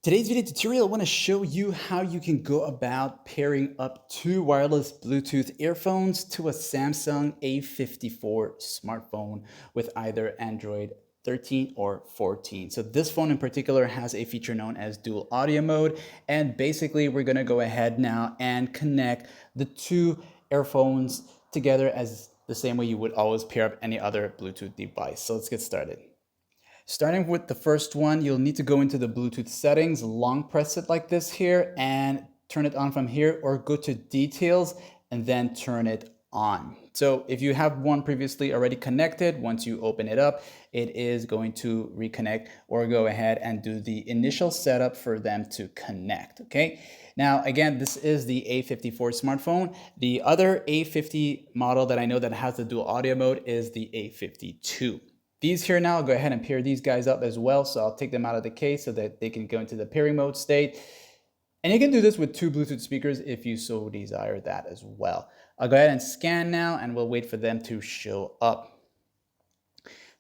Today's video tutorial, I want to show you how you can go about pairing up two wireless Bluetooth earphones to a Samsung A54 smartphone with either Android 13 or 14. So this phone in particular has a feature known as dual audio mode. And basically we're going to go ahead now and connect the two earphones together as the same way you would always pair up any other Bluetooth device. So let's get started. Starting with the first one, you'll need to go into the Bluetooth settings, long press it like this here and turn it on from here, or go to details and then turn it on. So if you have one previously already connected, once you open it up, it is going to reconnect or go ahead and do the initial setup for them to connect, okay? Now, again, this is the A54 smartphone. The other A50 model that I know that has the dual audio mode is the A52. These here now, I'll go ahead and pair these guys up as well. So I'll take them out of the case so that they can go into the pairing mode state. And you can do this with two Bluetooth speakers if you so desire that as well. I'll go ahead and scan now and we'll wait for them to show up.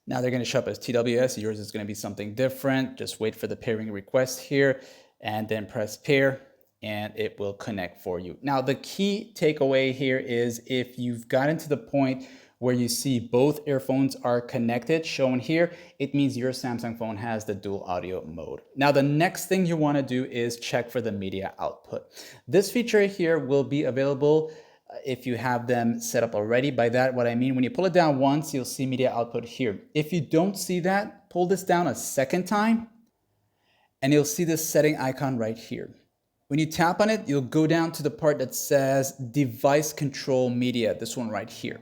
Now they're going to show up as TWS. Yours is going to be something different. Just wait for the pairing request here and then press pair and it will connect for you. Now the key takeaway here is if you've gotten to the point where you see both earphones are connected, shown here, it means your Samsung phone has the dual audio mode. Now, the next thing you want to do is check for the media output. This feature here will be available if you have them set up already. By that, what I mean, when you pull it down once, you'll see media output here. If you don't see that, pull this down a second time, and you'll see this setting icon right here. When you tap on it, you'll go down to the part that says device control media, this one right here.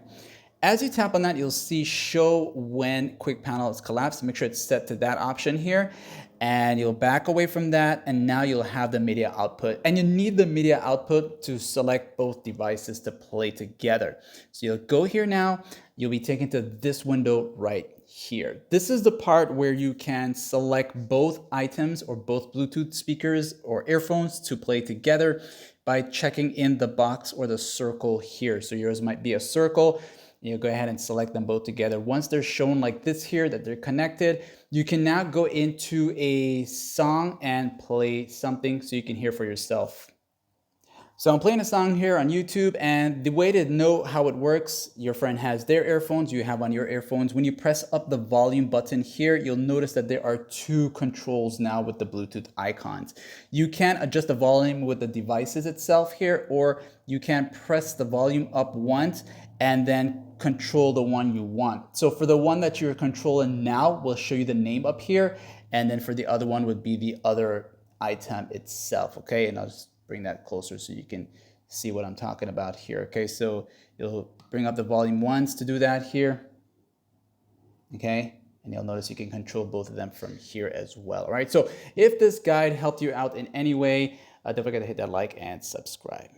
As you tap on that, you'll see show when quick panel is collapsed. Make sure it's set to that option here, and you'll back away from that, and now you'll have the media output. And you need the media output to select both devices to play together. So you'll go here now, you'll be taken to this window right here. This is the part where you can select both items or both Bluetooth speakers or earphones to play together by checking in the box or the circle here. So yours might be a circle. You go ahead and select them both together. Once they're shown like this here, that they're connected, you can now go into a song and play something so you can hear for yourself. So I'm playing a song here on YouTube, and the way to know how it works, your friend has their earphones, you have on your earphones. When you press up the volume button here, you'll notice that there are two controls now with the Bluetooth icons. You can adjust the volume with the devices itself here, or you can press the volume up once and then control the one you want. So for the one that you're controlling now, we'll show you the name up here. And then for the other one would be the other item itself, okay? And I'll just bring that closer so you can see what I'm talking about here, okay? So you'll bring up the volume once to do that here, okay? And you'll notice you can control both of them from here as well, all right? So if this guide helped you out in any way, don't forget to hit that like and subscribe.